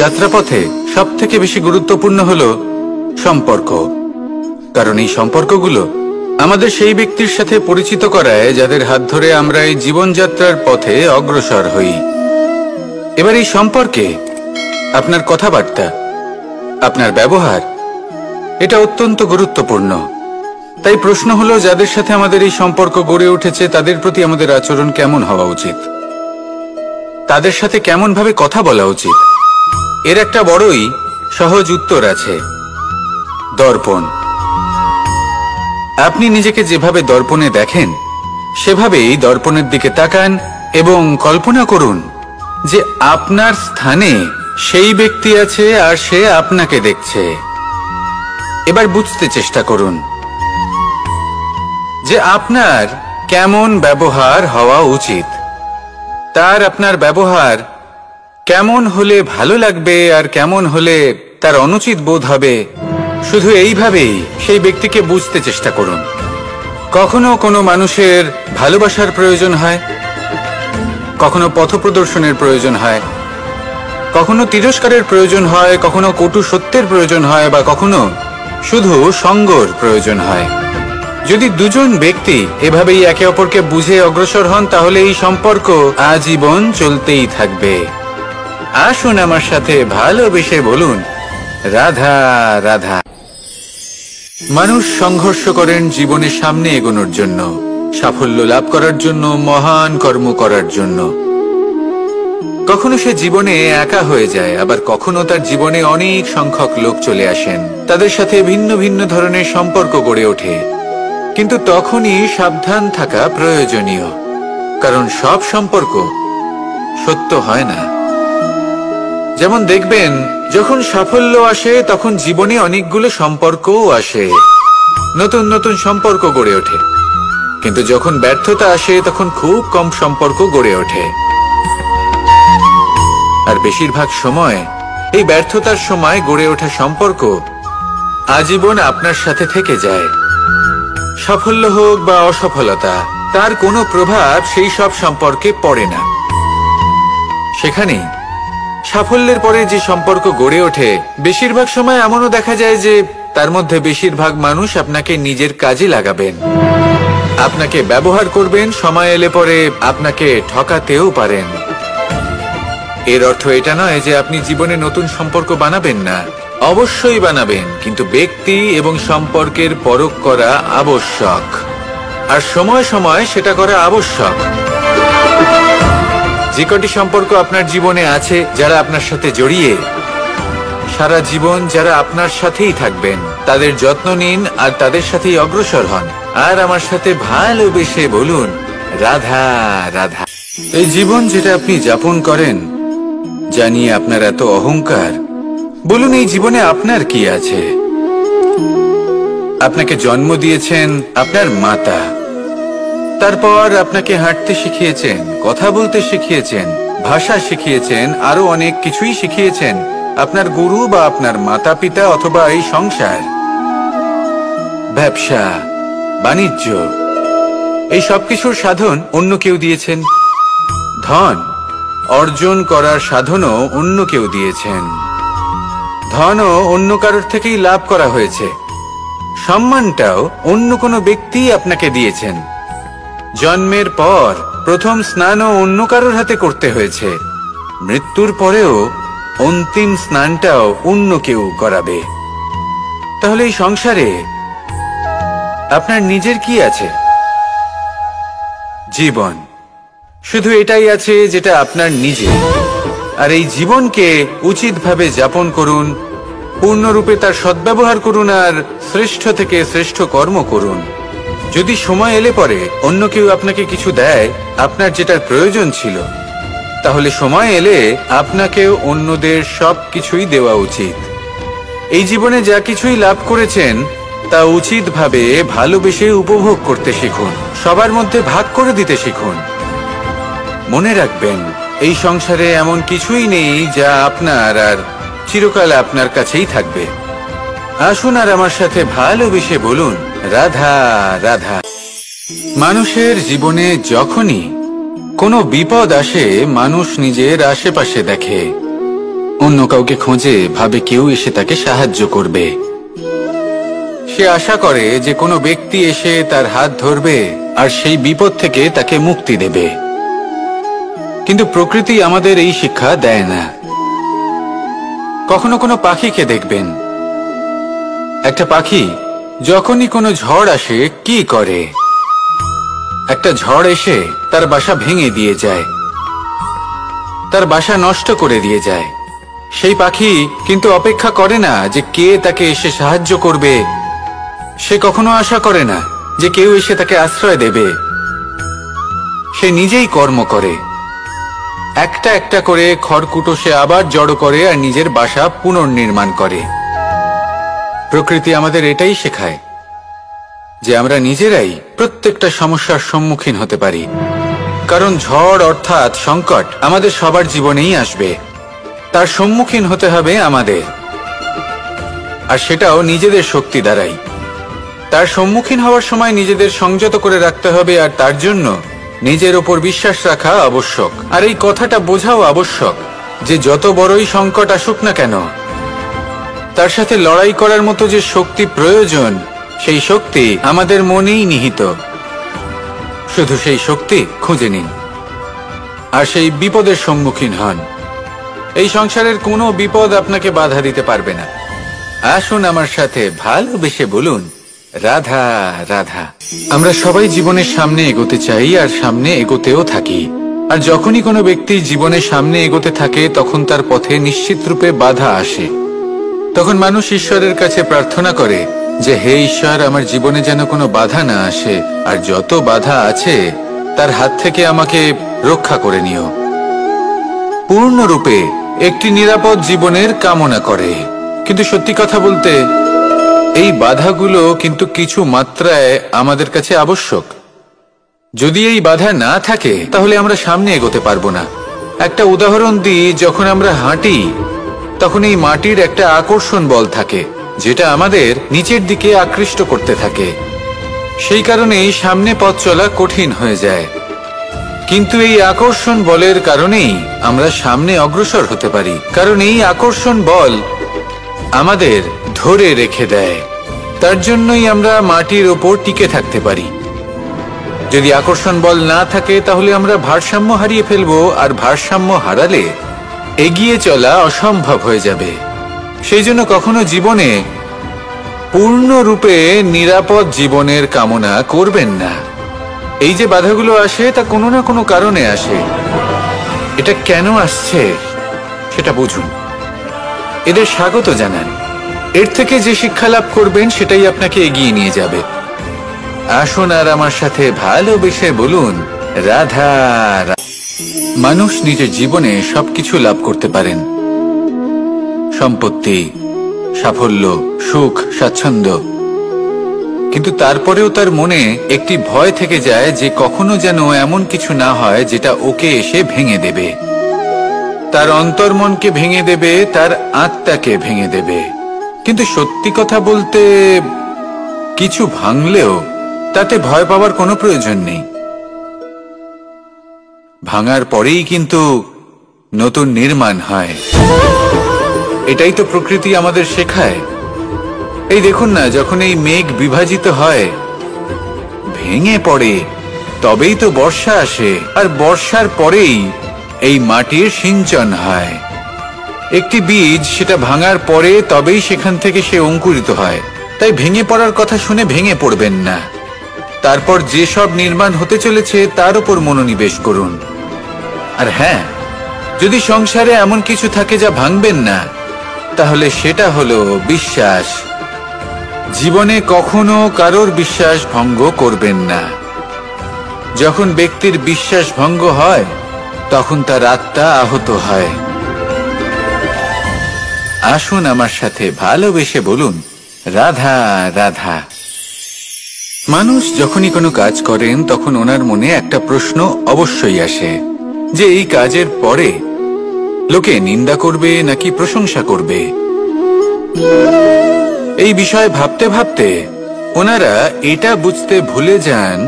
যাত্রাপথে সবথেকে বেশি গুরুত্বপূর্ণ হলো সম্পর্ক। কারণ এই সম্পর্কগুলো আমাদের সেই ব্যক্তির সাথে পরিচিত করায় যাদের হাত ধরে আমরা এই জীবনযাত্রার পথে অগ্রসর হই। এবার এই সম্পর্কে আপনার কথাবার্তা, আপনার ব্যবহার, এটা অত্যন্ত গুরুত্বপূর্ণ। তাই প্রশ্ন হলো, যাদের সাথে আমাদের এই সম্পর্ক গড়ে উঠেছে তাদের প্রতি আমাদের আচরণ কেমন হওয়া উচিত, তাদের সাথে কেমন ভাবে কথা বলা উচিত। এর একটা বড়ই সহজ উত্তর আছে, দর্পণ। আপনি নিজেকে যেভাবে দর্পণে দেখেন সেভাবেই দর্পণের দিকে তাকান এবং কল্পনা করুন যে আপনার স্থানে সেই ব্যক্তি আছে আর সে আপনাকে দেখছে। এবার বুঝতে চেষ্টা করুন যে আপনার কেমন ব্যবহার হওয়া উচিত, তার আপনার ব্যবহার কেমন হলে ভালো লাগবে আর কেমন হলে তার অনুচিত বোধ হবে। শুধু এইভাবেই সেই ব্যক্তিকে বুঝতে চেষ্টা করুন। কখনো কোনো মানুষের ভালোবাসার প্রয়োজন হয়, কখনো পথপ্রদর্শনের প্রয়োজন হয়, কখনো তিরস্কারের প্রয়োজন হয়, কখনো কটু সত্যের প্রয়োজন হয়, বা কখনো শুধু সঙ্গর প্রয়োজন হয়। যদি দুজন ব্যক্তি এভাবেই একে অপরকে বুঝে অগ্রসর হন তাহলে এই সম্পর্ক আজীবন চলতেই থাকবে। আসুন আমার সাথে ভালোবেসে বলুন, রাধা রাধা। মানুষ সংঘর্ষ করেন জীবনের সামনে এগোনোর জন্য, সাফল্য লাভ করার জন্য, মহান কর্ম করার জন্য। কখনো সে জীবনে একা হয়ে যায়, আবার কখনো তার জীবনে অনেক সংখ্যক লোক চলে আসেন, তাদের সাথে ভিন্ন ভিন্ন ধরনের সম্পর্ক গড়ে ওঠে। কিন্তু তখনই সাবধান থাকা প্রয়োজনীয়, কারণ সব সম্পর্ক সত্য হয় না। যেমন দেখবেন, যখন সাফল্য আসে তখন জীবনে অনেকগুলো সম্পর্কও আসে, নতুন নতুন সম্পর্ক গড়ে ওঠে। কিন্তু যখন ব্যর্থতা আসে তখন খুব কম সম্পর্ক গড়ে ওঠে। আর বেশিরভাগ সময় এই ব্যর্থতার সময় গড়ে ওঠা সম্পর্ক আজীবন আপনার সাথে থেকে যায়। সাফল্য হোক বা অসফলতা, তার কোনো প্রভাব সেই সব সম্পর্কে পড়ে না। সেখানে সাফল্যের পরে যে সম্পর্ক গড়ে ওঠে, বেশিরভাগ সময় এমনও দেখা যায় যে তার মধ্যে বেশিরভাগ মানুষ আপনাকে নিজের কাজে লাগাবেন, আপনাকে ব্যবহার করবেন, সময় এলে পরে আপনাকে ঠকাতেও পারেন। এর অর্থ এটা নয় যে আপনি জীবনে নতুন সম্পর্ক বানাবেন না, অবশ্যই বানাবেন, কিন্তু ব্যক্তি এবং সম্পর্কের পরখ করা আবশ্যক, আর সময় সময় সেটা করা আবশ্যক। যে কটি সম্পর্ক আপনার জীবনে আছে, যারা আপনার সাথে জড়িয়ে সারা জীবন, যারা আপনার সাথেই থাকবেন, তাদের যত্ন নিন আর তাদের সাথেই অগ্রসর হন। আর আমার সাথে ভালোবেসে বলুন, রাধা রাধা। এই জীবন যেটা আপনি যাপন করেন, জানিয়ে আপনার এত অহংকার, বলুন এই জীবনে আপনার কি আছে? আপনাকে জন্ম দিয়েছেন আপনার মাতা, তারপর আপনাকে হাঁটতে শিখিয়েছেন, কথা বলতে শিখিয়েছেন, ভাষা শিখিয়েছেন, আরো অনেক কিছুই শিখিয়েছেন আপনার গুরু বা আপনার মাতা পিতা, অথবা এই সংসার, ব্যবসা, বাণিজ্য, এই সবকিছুর সাধন অন্য কেউ দিয়েছেন। ধন অর্জন করার সাধনও অন্য কেউ দিয়েছেন, ধনও অন্য কারোর থেকেই লাভ করা হয়েছে, সম্মানটাও অন্য কোনো ব্যক্তি আপনাকে দিয়েছেন। জন্মের পর প্রথম স্নানও অন্য কারোর হাতে করতে হয়েছে, মৃত্যুর পরেও অন্তিম স্নানটাও অন্য কেউ করাবে। তাহলে এই সংসারে আপনার নিজের কি আছে? জীবন, শুধু এটাই আছে যেটা আপনার নিজের। আর এই জীবনকে উচিতভাবে যাপন করুন, পূর্ণরূপে তার সদ্ব্যবহার করুন, আর শ্রেষ্ঠ থেকে শ্রেষ্ঠ কর্ম করুন। যদি সময় এলে পরে অন্য কেউ আপনাকে কিছু দেয়, আপনার যেটার প্রয়োজন ছিল, তাহলে সময় এলে আপনাকেও অন্যদের সব কিছুই দেওয়া উচিত। এই জীবনে যা কিছুই লাভ করেছেন তা উচিতভাবে ভালোবেসে উপভোগ করতে শিখুন, সবার মধ্যে ভাগ করে দিতে শিখুন। মনে রাখবেন, এই সংসারে এমন কিছুই নেই যা আপনার আর চিরকাল আপনার কাছেই থাকবে। আসুন আর আমার সাথে ভালোবেসে বলুন, রাধা রাধা। মানুষের জীবনে যখনই কোনো বিপদ আসে, মানুষ নিজের আশেপাশে দেখে, অন্য কাউকে খোঁজে, ভাবে কেউ এসে তাকে সাহায্য করবে। সে আশা করে যে কোনো ব্যক্তি এসে তার হাত ধরবে আর সেই বিপদ থেকে তাকে মুক্তি দেবে। কিন্তু প্রকৃতি আমাদের এই শিক্ষা দেয় না। কখনো কোনো পাখিকে দেখবেন, একটা পাখি যখনই কোনো ঝড় আসে কি করে? একটা ঝড় এসে তার বাসা ভেঙে দিয়ে যায়, তার বাসা নষ্ট করে দিয়ে যায়। সেই পাখি কিন্তু অপেক্ষা করে না যে কে তাকে এসে সাহায্য করবে। সে কখনো আশা করে না যে কেউ এসে তাকে আশ্রয় দেবে। সে নিজেই কর্ম করে, একটা একটা করে খড়কুটো সে আবার জড়ো করে আর নিজের বাসা পুনর্নির্মাণ করে। প্রকৃতি আমাদের এটাই শেখায় যে আমরা নিজেরাই প্রত্যেকটা সমস্যার সম্মুখীন হতে পারি। কারণ ঝড় অর্থাৎ সংকট আমাদের সবার জীবনেই আসবে, তার সম্মুখীন হতে হবে আমাদের, আর সেটাও নিজেদের শক্তি দ্বারাই। তার সম্মুখীন হওয়ার সময় নিজেদের সংযত করে রাখতে হবে, আর তার জন্য নিজের ওপর বিশ্বাস রাখা আবশ্যক। আর এই কথাটা বোঝাও আবশ্যক যে যত বড়ই সংকট আসুক না কেন, তার সাথে লড়াই করার মতো যে শক্তি প্রয়োজন, সেই শক্তি আমাদের মনেই নিহিত। শুধু সেই শক্তি খুঁজে নিন আর সেই বিপদের সম্মুখীন হন। এই সংসারের কোনো বিপদ আপনাকে বাধা দিতে পারবে না। আসুন আমার সাথে ভালোবেসে বলুন, রাধা রাধা। আমরা সবাই জীবনের সামনে এগোতে চাই আর সামনে এগোতেও থাকি। আর যখনই কোনো ব্যক্তি জীবনের সামনে এগোতে থাকে তখন তার পথে নিশ্চিত রূপে বাধা আসে। তখন মানুষ ঈশ্বরের কাছে প্রার্থনা করে যে হে ঈশ্বর, আমার জীবনে যেন কোনো বাধা না আসে, আর যত বাধা আছে তার হাত থেকে আমাকে রক্ষা করে নিও। পূর্ণরূপে একটি নিরাপদ জীবনের কামনা করে। কিন্তু সত্যি কথা বলতে এই বাধাগুলো কিন্তু কিছু মাত্রায় আমাদের কাছে আবশ্যক। যদি এই বাধা না থাকে তাহলে আমরা সামনে এগোতে পারবো না। একটা উদাহরণ দিই, যখন আমরা হাঁটি তখন এই মাটির একটা আকর্ষণ বল থাকে যেটা আমাদের নিচের দিকে আকৃষ্ট করতে থাকে। সেই কারণেই সামনে পথ চলা কঠিন হয়ে যায়। কিন্তু এই আকর্ষণ বলের কারণেই আমরা সামনে অগ্রসর হতে পারি, কারণ এই আকর্ষণ বল আমাদের ধরে রেখে দেয়। তার জন্যই আমরা মাটির ওপর টিকে থাকতে পারি। যদি আকর্ষণ বল না থাকে তাহলে আমরা ভারসাম্য হারিয়ে ফেলবো, আর ভারসাম্য হারালে এগিয়ে চলা অসম্ভব হয়ে যাবে। সেই জন্য কখনো জীবনে পূর্ণরূপে নিরাপদ জীবনের কামনা করবেন না। এই যে বাধাগুলো আসে তা কোনো না কোনো কারণে আসে। এটা কেন আসছে সেটা বুঝুন, এদের স্বাগত জানান। এর থেকে যে শিক্ষা লাভ করবেন সেটাই আপনাকে এগিয়ে নিয়ে যাবে। আসুন আর আমার সাথে ভালোবেসে বলুন, রাধা রাধা। মানুষ নিজের জীবনে সবকিছু লাভ করতে পারেন, সম্পত্তি, সাফল্য, সুখ, স্বাচ্ছন্দ্য, কিন্তু তারপরেও তার মনে একটি ভয় থেকে যায় যে কখনো যেন এমন কিছু না হয় যেটা ওকে এসে ভেঙে দেবে, তার অন্তর্মনকে ভেঙে দেবে, তার আত্মাকে ভেঙে দেবে। কিন্তু সত্যি কথা বলতে কিছু ভাঙলেও তাতে ভয় পাওয়ার কোনো প্রয়োজন নেই। ভাঙার পরেই কিন্তু নতুন নির্মাণ হয়। এটাই তো প্রকৃতি আমাদের শেখায়। এই দেখুন না, যখন এই মেঘ বিভাজিত হয়, ভেঙে পড়ে, তবেই তো বর্ষা আসে, আর বর্ষার পরেই এই মাটির সিঞ্চন হয়। একটি বীজ সেটা ভাঙার পরে তবেই সেখান থেকে সে অঙ্কুরিত হয়। তাই ভেঙে পড়ার কথা শুনে ভেঙে পড়বেন না। তারপর যে সব নির্মাণ হতে চলেছে তার উপর মনোনিবেশ করুন। আর হ্যাঁ, যদি সংসারে এমন কিছু থাকে যা ভাঙবেন না, তাহলে সেটা হলো বিশ্বাস। জীবনে কখনো কারোর বিশ্বাস ভঙ্গ করবেন না। যখন ব্যক্তির বিশ্বাস ভঙ্গ হয় তখন তার আত্মা আহত হয়। আসুন আমার সাথে ভালোবেসে বলুন, রাধা রাধা। মানুষ যখনই কোনো কাজ করেন তখন ওনার মনে একটা প্রশ্ন অবশ্যই আসে যে এই কাজের পরে লোকে নিন্দা করবে নাকি প্রশংসা করবে। এই বিষয়ে ভাবতে ভাবতে ওনারা এটা বুঝতে ভুলে যান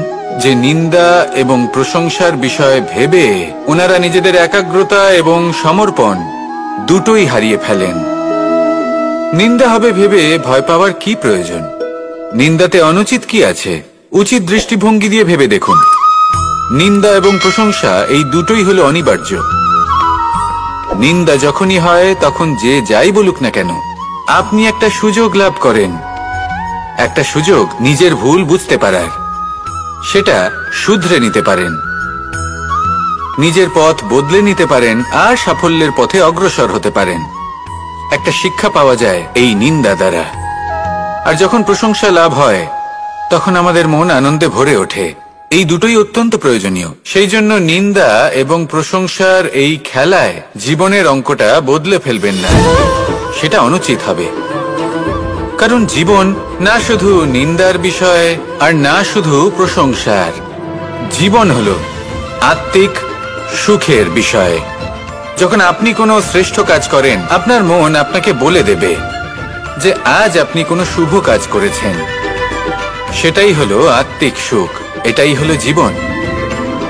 যে নিন্দা এবং প্রশংসার বিষয় ভেবে ওনারা নিজেদের একাগ্রতা এবং সমর্পণ দুটোই হারিয়ে ফেলেন। নিন্দা হবে ভেবে ভয় পাওয়ার কি প্রয়োজন? নিন্দাতে অনুচিত কি আছে? উচিত দৃষ্টিভঙ্গি দিয়ে ভেবে দেখুন। নিন্দা এবং প্রশংসা এই দুটোই হলো অনিবার্য। নিন্দা যখনই হয় তখন যে যাই বলুক না কেন, আপনি একটা সুযোগ লাভ করেন, একটা সুযোগ নিজের ভুল বুঝতে পারার। সেটা শুধরে নিতে পারেন, নিজের পথ বদলে নিতে পারেন আর সাফল্যের পথে অগ্রসর হতে পারেন। একটা শিক্ষা পাওয়া যায় এই নিন্দা দ্বারা। আর যখন প্রশংসা লাভ হয় তখন আমাদের মন আনন্দে ভরে ওঠে। এই দুটোই অত্যন্ত প্রয়োজনীয়। সেই জন্য নিন্দা এবং প্রশংসার এই খেলায় জীবনের অঙ্কটা বদলে ফেলবেন না, সেটা অনুচিত হবে। কারণ জীবন না শুধু নিন্দার বিষয় আর না শুধু প্রশংসার, জীবন হলো আত্মিক সুখের বিষয়। যখন আপনি কোনো শ্রেষ্ঠ কাজ করেন, আপনার মন আপনাকে বলে দেবে যে আজ আপনি কোনো শুভ কাজ করেছেন। সেটাই হলো আত্মিক সুখ, এটাই হলো জীবন।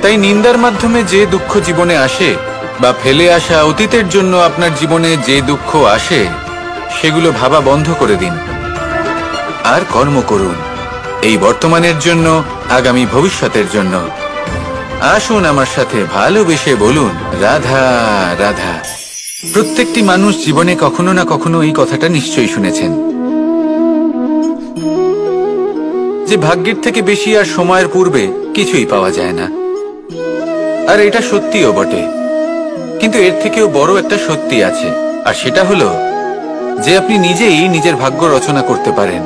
তাই নিন্দার মাধ্যমে যে দুঃখ জীবনে আসে বা ফেলে আসা অতীতের জন্য আপনার জীবনে যে দুঃখ আসে, সেগুলো ভাবা বন্ধ করে দিন আর কর্ম করুন এই বর্তমানের জন্য, আগামী ভবিষ্যতের জন্য। আসুন আমার সাথে ভালোবেসে বলুন রাধা রাধা। প্রত্যেকটি মানুষ জীবনে কখনো না কখনো এই কথাটা নিশ্চয়ই শুনেছেন যে ভাগ্যের থেকে বেশি আর সময়ের পূর্বে কিছুই পাওয়া যায় না। আর এটা সত্যিও বটে, কিন্তু এর থেকেও বড় একটা সত্যি আছে, আর সেটা হলো যে আপনি নিজেই নিজের ভাগ্য রচনা করতে পারেন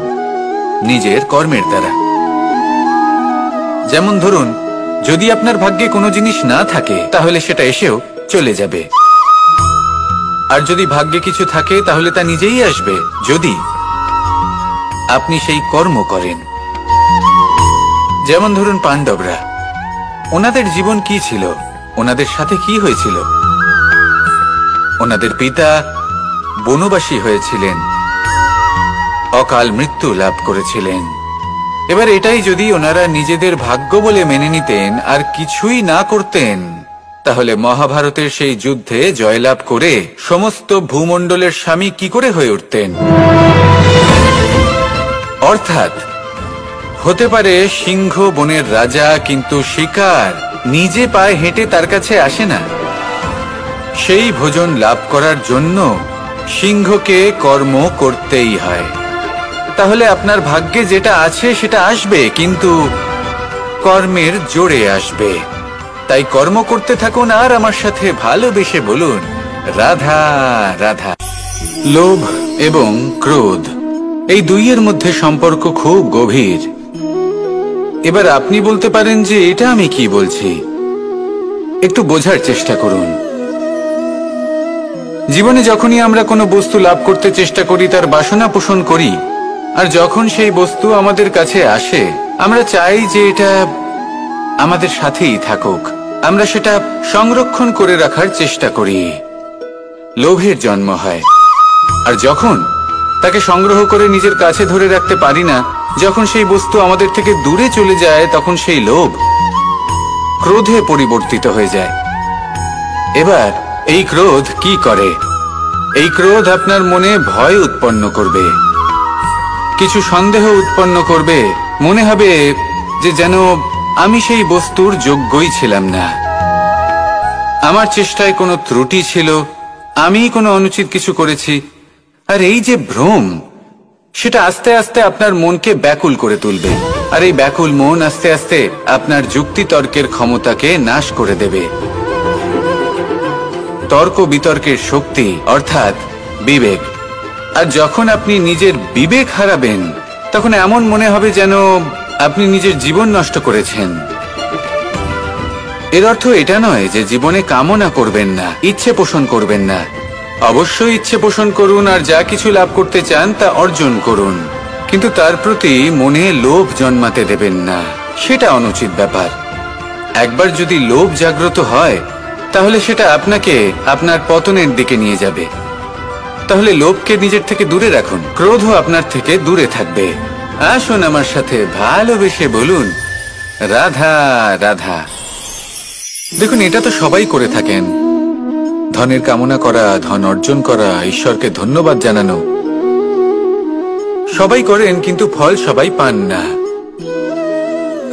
নিজের কর্মের দ্বারা। যেমন ধরুন, যদি আপনার ভাগ্যে কোনো জিনিস না থাকে তাহলে সেটা এসেও চলে যাবে, আর যদি ভাগ্যে কিছু থাকে তাহলে তা নিজেই আসবে, যদি আপনি সেই কর্ম করেন। যেমন ধরুন পাণ্ডবরা, ওনাদের জীবন কি ছিল, ওনাদের সাথে কি হয়েছিল? ওনাদের পিতা বনবাসী হয়েছিলেন, অকাল মৃত্যু লাভ করেছিলেন। এবার এটাই যদি ওনারা নিজেদের ভাগ্য বলে মেনে নিতেন আর কিছুই না করতেন, তাহলে মহাভারতের সেই যুদ্ধে জয়লাভ করে সমস্ত ভূমণ্ডলের স্বামী কি করে হয়ে উঠতেন? অর্থাৎ হতে পারে সিংহ বনের রাজা, কিন্তু শিকার নিজে পায়ে হেঁটে তার কাছে আসে না। সেই ভোজন লাভ করার জন্য সিংহকে কর্ম করতেই হয়। তাহলে আপনার ভাগ্যে যেটা আছে সেটা আসবে, কিন্তু কর্মের জোরে আসবে। তাই কর্ম করতে থাকুন আর আমার সাথে ভালোবেসে বলুন রাধা রাধা। লোভ এবং ক্রোধ, এই দুইয়ের মধ্যে সম্পর্ক খুব গভীর। এবার আপনি বলতে পারেন যে এটা আমি কি বলছি, একটু বোঝার চেষ্টা করুন। জীবনে যখনই আমরা কোনো বস্তু লাভ করতে চেষ্টা করি, তার বাসনা পোষণ করি, আর যখন সেই বস্তু আমাদের কাছে আসে, আমরা চাই যে এটা আমাদের সাথেই থাকুক, আমরা সেটা সংরক্ষণ করে রাখার চেষ্টা করি। লোভের জন্ম হয়, আর যখন তাকে সংগ্রহ করে নিজের কাছে ধরে রাখতে পারি না, যখন সেই বস্তু আমাদের থেকে দূরে চলে যায়, তখন সেই লোভ ক্রোধে পরিবর্তিত হয়ে যায়। এবার এই ক্রোধ কি করে? এই ক্রোধ আপনার মনে ভয় উৎপন্ন করবে, কিছু সন্দেহ উৎপন্ন করবে। মনে হবে যে যেন আমি সেই বস্তুর যোগ্যই ছিলাম না, আমার চেষ্টায় কোনো ত্রুটি ছিল, আমি কোনো অনুচিত কিছু করেছি। আর এই যে ভ্রম, সেটা আস্তে আস্তে আপনার মনকে ব্যাকুল করে তুলবে, আর এই ব্যাকুল মন আস্তে আস্তে আপনার যুক্তি তর্কের ক্ষমতাকে নাশ করে দেবে। তর্ক বিতর্কের শক্তি অর্থাৎ বিবেক। আর যখন আপনি নিজের বিবেক হারাবেন, তখন এমন মনে হবে যেন আপনি নিজের জীবন নষ্ট করেছেন। এর অর্থ এটা নয় যে জীবনে কামনা করবেন না, ইচ্ছে পোষণ করবেন না। অবশ্যই ইচ্ছে পোষণ করুন, আর যা কিছু লাভ করতে চান তা অর্জন করুন, কিন্তু তার প্রতি মনে লোভ জন্মাতে দেবেন না, সেটা অনুচিত ব্যাপার। একবার যদি লোভ জাগ্রত হয়, তাহলে সেটা আপনাকে আপনার পতনের দিকে নিয়ে যাবে। তাহলে লোভকে নিজের থেকে দূরে রাখুন, ক্রোধও আপনার থেকে দূরে থাকবে। আসুন আমার সাথে ভালোবেসে বলুন রাধা রাধা। দেখুন, এটা তো সবাই করে থাকেন। ধনের কামনা করা, ধন অর্জন করা, ঈশ্বরকে ধন্যবাদ জানানো সবাই করেন, কিন্তু ফল সবাই পান না।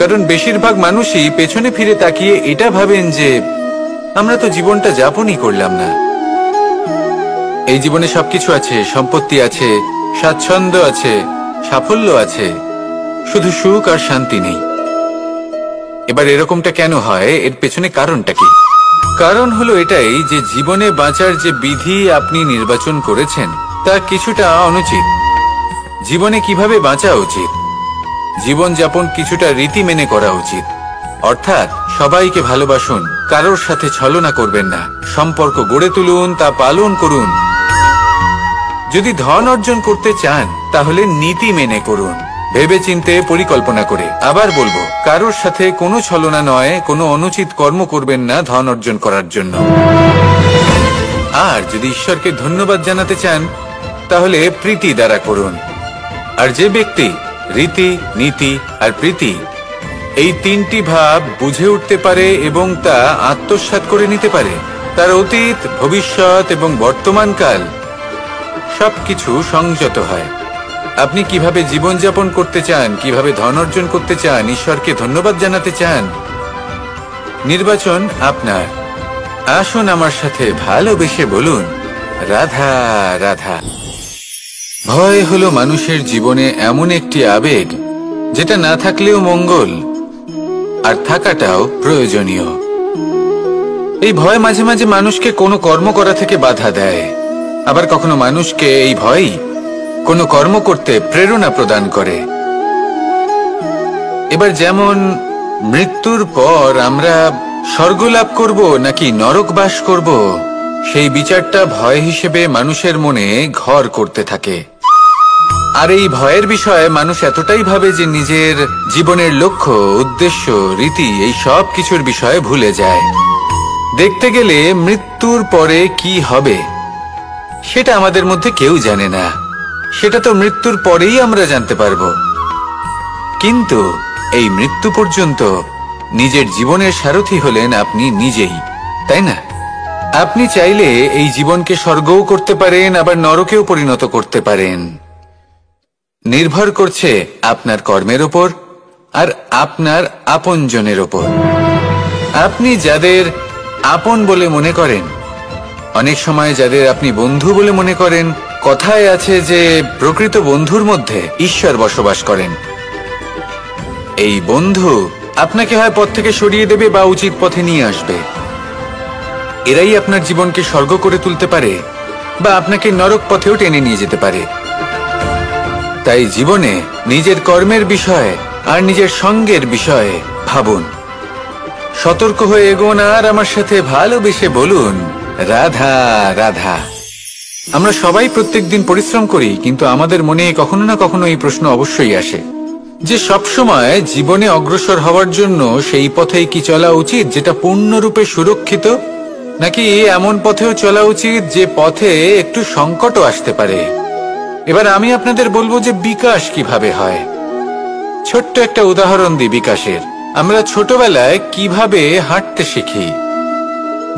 কারণ বেশিরভাগ মানুষই পেছনে ফিরে তাকিয়ে এটা ভাবেন যে আমরা তো জীবনটা যাপনই করলাম না। এই জীবনে সবকিছু আছে, সম্পত্তি আছে, স্বাচ্ছন্দ্য আছে, সাফল্য আছে, শুধু সুখ আর শান্তি নেই। এবার এরকমটা কেন হয়? এর পেছনে কারণটা কি? কারণ হলো এটাই যে জীবনে বাঁচার যে বিধি আপনি নির্বাচন করেছেন তা কিছুটা অনুচিত। জীবনে কিভাবে বাঁচা উচিত, জীবনযাপন কিছুটা রীতি মেনে করা উচিত। অর্থাৎ সবাইকে ভালোবাসুন, কারোর সাথে ছলনা করবেন না, সম্পর্ক গড়ে তুলুন, তা পালন করুন। যদি ধন অর্জন করতে চান তাহলে নীতি মেনে করুন, ভেবেচিন্তে পরিকল্পনা করে। আবার বলবো, কারোর সাথে কোনো ছলনা নয়, কোনো অনুচিত কর্ম করবেন না ধন অর্জন করার জন্য। আর যদি ঈশ্বরকে ধন্যবাদ জানাতে চান তাহলে প্রীতি দ্বারা করুন। আর যে ব্যক্তি রীতি, নীতি আর প্রীতি এই তিনটি ভাব বুঝে উঠতে পারে এবং তা আত্মসাৎ করে নিতে পারে, তার অতীত, ভবিষ্যৎ এবং বর্তমানকাল সবকিছু সংযত হয়। আপনি কিভাবে জীবনযাপন করতে চান, কিভাবে ধন অর্জন করতে চান, ঈশ্বরকে ধন্যবাদ জানাতে চান, নির্বাচন আপনার। আসুন আমার সাথে ভালোবেসে বলুন, রাধা রাধা। ভয় হলো মানুষের জীবনে এমন একটি আবেগ যেটা না থাকলেও মঙ্গল, আর থাকাটাও প্রয়োজনীয়। এই ভয় মাঝে মাঝে মানুষকে কোনো কর্ম করা থেকে বাধা দেয়, আবার কখনো মানুষকে এই ভয়ই কোনো কর্ম করতে প্রেরণা প্রদান করে। এবার যেমন মৃত্যুর পর আমরা স্বর্গ লাভ করব নাকি নরক বাস করব, সেই বিচারটা ভয় হিসেবে মানুষের মনে ঘর করতে থাকে। আর এই ভয়ের বিষয়ে মানুষ এতটাই ভাবে যে নিজের জীবনের লক্ষ্য, উদ্দেশ্য, রীতি এই সব কিছুর বিষয়ে ভুলে যায়। দেখতে গেলে মৃত্যুর পরে কি হবে সেটা আমাদের মধ্যে কেউ জানে না, সেটা তো মৃত্যুর পরেই আমরা জানতে পারবো। কিন্তু এই মৃত্যু পর্যন্ত নিজের জীবনের সারথি হলেন আপনি নিজেই, তাই না? আপনি চাইলে এই জীবনকে স্বর্গও করতে পারেন, আবার নরকেও পরিণত করতে পারেন। নির্ভর করছে আপনার কর্মের ওপর আর আপনার আপনজনের ওপর। আপনি যাদের আপন বলে মনে করেন, অনেক সময় যাদের আপনি বন্ধু বলে মনে করেন, কথায় আছে যে প্রকৃত বন্ধুর মধ্যে ঈশ্বর বসবাস করেন। এই বন্ধু আপনাকে হয় পথ থেকে সরিয়ে দেবে বা উচিত পথে নিয়ে আসবে। এরাই আপনার জীবনকে স্বর্গ করে তুলতে পারে বা আপনাকে নরক পথেও টেনে নিয়ে যেতে পারে। তাই জীবনে নিজের কর্মের বিষয়ে আর নিজের সঙ্গের বিষয়ে ভাবুন, সতর্ক হয়ে এগোন, আর আমার সাথে ভালোবেসে বলুন, রাধা রাধা। আমরা সবাই প্রত্যেকদিন পরিশ্রম করি, কিন্তু আমাদের মনে কখনো না কখনো এই প্রশ্ন অবশ্যই আসে যে সবসময় জীবনে অগ্রসর হওয়ার জন্য সেই পথেই কি চলা উচিত যেটা পূর্ণরূপে সুরক্ষিত, নাকি এমন পথেও চলা উচিত যে পথে একটু সংকটও আসতে পারে। এবার আমি আপনাদের বলবো যে বিকাশ কিভাবে হয়। ছোট্ট একটা উদাহরণ দিই বিকাশের। আমরা ছোটবেলায় কিভাবে হাঁটতে শিখি।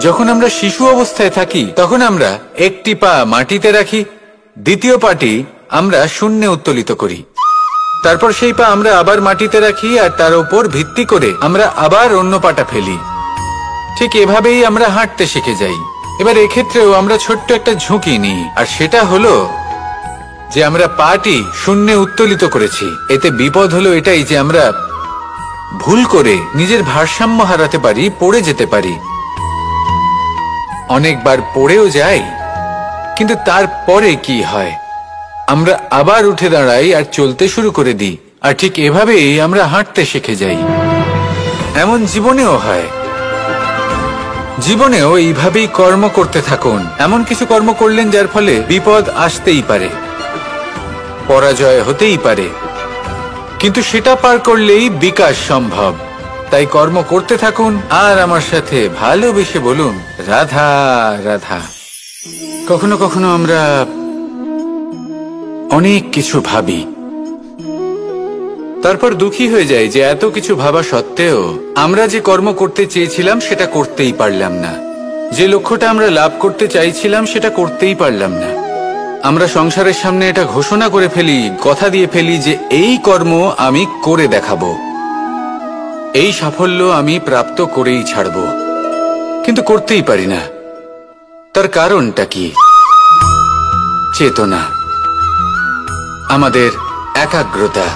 যখন আমরা শিশু অবস্থায় থাকি তখন আমরা একটি পা মাটিতে রাখি, দ্বিতীয় পাটি আমরা শূন্যে উত্তোলিত করি, তারপর সেই পা আমরা আবার মাটিতে রাখি আর তার উপর ভিত্তি করে আমরা আবার অন্য পাটা ফেলি। ঠিক এভাবেই আমরা হাঁটতে শিখে যাই। এবার এক্ষেত্রেও আমরা ছোট্ট একটা ঝুঁকি নিই, আর সেটা হলো যে আমরা পাটি শূন্যে উত্তোলিত করেছি। এতে বিপদ হলো এটাই যে আমরা ভুল করে নিজের ভারসাম্য হারাতে পারি, পড়ে যেতে পারি। অনেকবার পড়েও যাই, কিন্তু তারপরে কি হয়, আমরা আবার উঠে দাঁড়াই আর চলতে শুরু করে দিই, আর ঠিক এভাবেই আমরা হাঁটতে শিখে যাই। এমন জীবনেও হয়। জীবনেও এইভাবেই কর্ম করতে থাকুন। এমন কিছু কর্ম করলেন যার ফলে বিপদ আসতেই পারে, পরাজয় হতেই পারে, কিন্তু সেটা পার করলেই বিকাশ সম্ভব। তাই কর্ম করতে থাকুন আর আমার সাথে ভালোবেসে বলুন, রাধা রাধা। কখনো কখনো আমরা অনেক কিছু ভাবি, তারপর দুঃখী হয়ে যাই যে এত কিছু ভাবা সত্ত্বেও আমরা যে কর্ম করতে চেয়েছিলাম সেটা করতেই পারলাম না। যে লক্ষ্যটা আমরা লাভ করতে চাইছিলাম সেটা করতেই পারলাম না। আমরা সংসারের সামনে এটা ঘোষণা করে ফেলি, কথা দিয়ে ফেলি যে এই কর্ম আমি করে দেখাবো, এই সাফল্য আমি প্রাপ্ত করেই ছাড়ব, কিন্তু করতেই পারি না। তার কারণটা কি? চেতনা, আমাদের একাগ্রতা।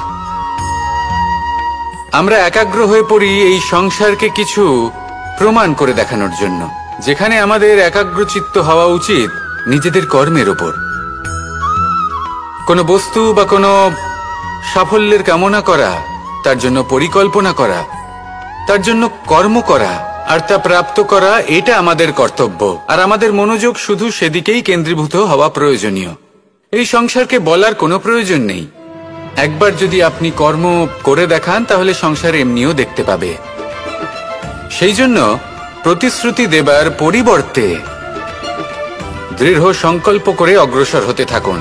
আমরা একাগ্র হয়ে পড়ি এই সংসারকে কিছু প্রমাণ করে দেখানোর জন্য, যেখানে আমাদের একাগ্রচিত্ত হওয়া উচিত নিজেদের কর্মের ওপর। কোনো বস্তু বা কোনো সাফল্যের কামনা করা, তার জন্য পরিকল্পনা করা, তার জন্য কর্ম করা আর তা প্রাপ্ত করা, এটা আমাদের কর্তব্য। আর আমাদের মনোযোগ শুধু সেদিকেই কেন্দ্রীভূত হওয়া প্রয়োজনীয়। এই সংসারকে বলার কোনো প্রয়োজন নেই। একবার যদি আপনি কর্ম করে দেখান তাহলে সংসার এমনিও দেখতে পাবে। সেই জন্য প্রতিশ্রুতি দেবার পরিবর্তে দৃঢ় সংকল্প করে অগ্রসর হতে থাকুন।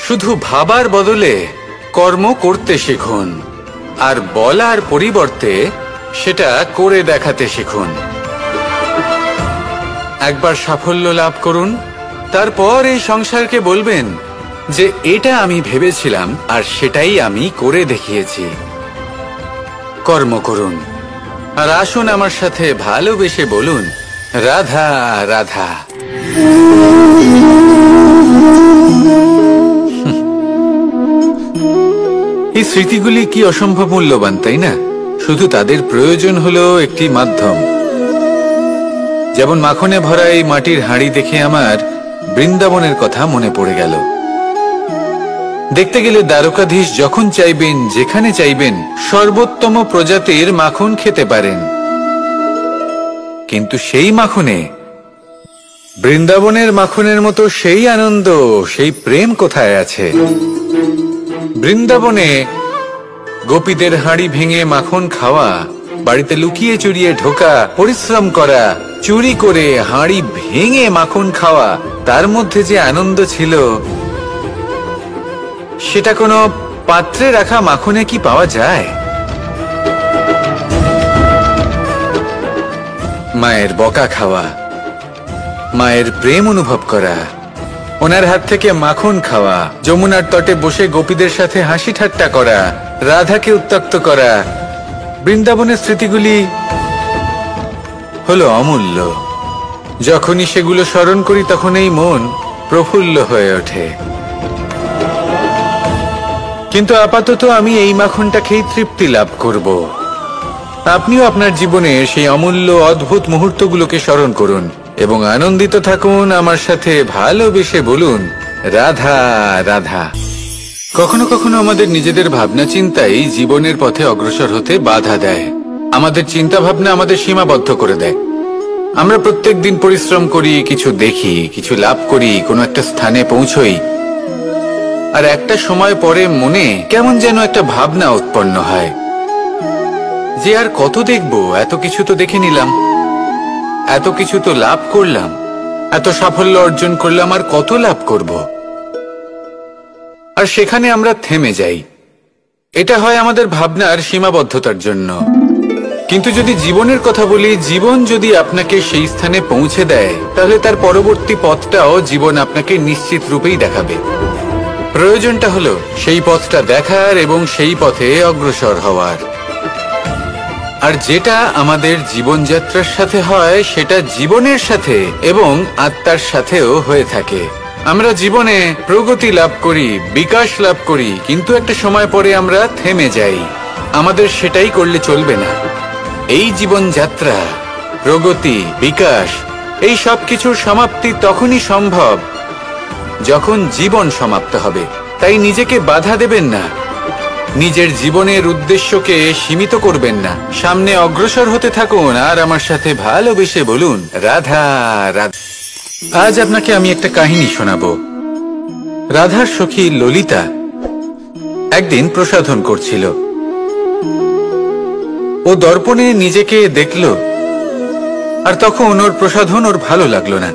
শুধু ভাবার বদলে কর্ম করতে শিখুন, আর বলার পরিবর্তে সেটা করে দেখাতে শিখুন। একবার সাফল্য লাভ করুন, তারপর এই সংসারকে বলবেন যে এটা আমি ভেবেছিলাম আর সেটাই আমি করে দেখিয়েছি। কর্ম করুন, আর আসুন আমার সাথে ভালোবেসে বলুন, রাধা রাধা। এই স্মৃতিগুলি কি অসম্ভব মূল্যবান, তাই না? শুধু তাদের প্রয়োজন হলো একটি মাধ্যম। যেমন মাখনে ভরা এই মাটির হাঁড়ি দেখে আমার বৃন্দাবনের কথা মনে পড়ে গেল। দেখতে গেলে দ্বারকাধীশ যখন চাইবেন, যেখানে চাইবেন, সর্বোত্তম প্রজাতির মাখন খেতে পারেন। কিন্তু সেই মাখনে, বৃন্দাবনের মাখনের মতো সেই আনন্দ, সেই প্রেম কোথায় আছে? বৃন্দাবনে গোপীদের হাঁড়ি ভেঙে মাখন খাওয়া, বাড়িতে লুকিয়ে চুরিয়ে ঢোকা, পরিশ্রম করা, চুরি করে হাঁড়ি ভেঙে মাখন খাওয়া, তার মধ্যে যে আনন্দ ছিল সেটা কোনো পাত্রে রাখা মাখনে কি পাওয়া যায়? মায়ের বকা খাওয়া, মায়ের প্রেম অনুভব করা, ওনার হাত থেকে মাখন খাওয়া, যমুনার তটে বসে গোপীদের সাথে হাসি ঠাট্টা করা, রাধাকে উত্ত্যক্ত করা, বৃন্দাবনের স্মৃতিগুলি হলো অমূল্য। যখনই সেগুলো স্মরণ করি তখন এই মন প্রফুল্ল হয়ে ওঠে। কিন্তু আপাতত আমি এই মাখনটা খেয়ে তৃপ্তি লাভ করব। আপনিও আপনার জীবনের সেই অমূল্য অদ্ভুত মুহূর্তগুলোকে স্মরণ করুন এবং আনন্দিত থাকুন। আমার সাথে ভালোবেসে বলুন, রাধা রাধা। কখনো কখনো আমাদের নিজেদের ভাবনা চিন্তাই জীবনের পথে অগ্রসর হতে বাধা দেয়। আমাদের চিন্তা ভাবনা আমাদের সীমাবদ্ধ করে দেয়। আমরা প্রত্যেক দিন পরিশ্রম করি, কিছু দেখি, কিছু লাভ করি, কোনো একটা স্থানে পৌঁছই, আর একটা সময় পরে মনে কেমন যেন একটা ভাবনা উৎপন্ন হয় যে আর কত দেখব, এত কিছু তো দেখে নিলাম, এত কিছু তো লাভ করলাম, এত সাফল্য অর্জন করলাম, আর কত লাভ করব। আর সেখানে আমরা থেমে যাই। এটা হয় আমাদের ভাবনার সীমাবদ্ধতার জন্য। কিন্তু যদি জীবনের কথা বলি, জীবন যদি আপনাকে সেই স্থানে পৌঁছে দেয়, তাহলে তার পরবর্তী পথটাও জীবন আপনাকে নিশ্চিত রূপেই দেখাবে। প্রয়োজনটা হলো সেই পথটা দেখার এবং সেই পথে অগ্রসর হওয়ার। আর যেটা আমাদের জীবনযাত্রার সাথে হয় সেটা জীবনের সাথে এবং আত্মার সাথেও হয়ে থাকে। আমরা জীবনে প্রগতি লাভ করি, বিকাশ লাভ করি, কিন্তু একটা সময় পরে আমরা থেমে যাই। আমাদের সেটাই করলে চলবে না। এই জীবনযাত্রা, প্রগতি, বিকাশ, এই সব কিছুর সমাপ্তি তখনই সম্ভব যখন জীবন সমাপ্ত হবে। তাই নিজেকে বাধা দেবেন না, নিজের জীবনের উদ্দেশ্যকে সীমিত করবেন না। সামনে অগ্রসর হতে থাকুন আর আমার সাথে ভালোবেসে বলুন, রাধা রাধা। আজ আপনাকে আমি একটা কাহিনী শোনাবো। রাধার সখী ললিতা একদিন প্রসাধন করছিল। ও দর্পণে নিজেকে দেখল, আর তখন ওর প্রসাধন ওর ভালো লাগলো না।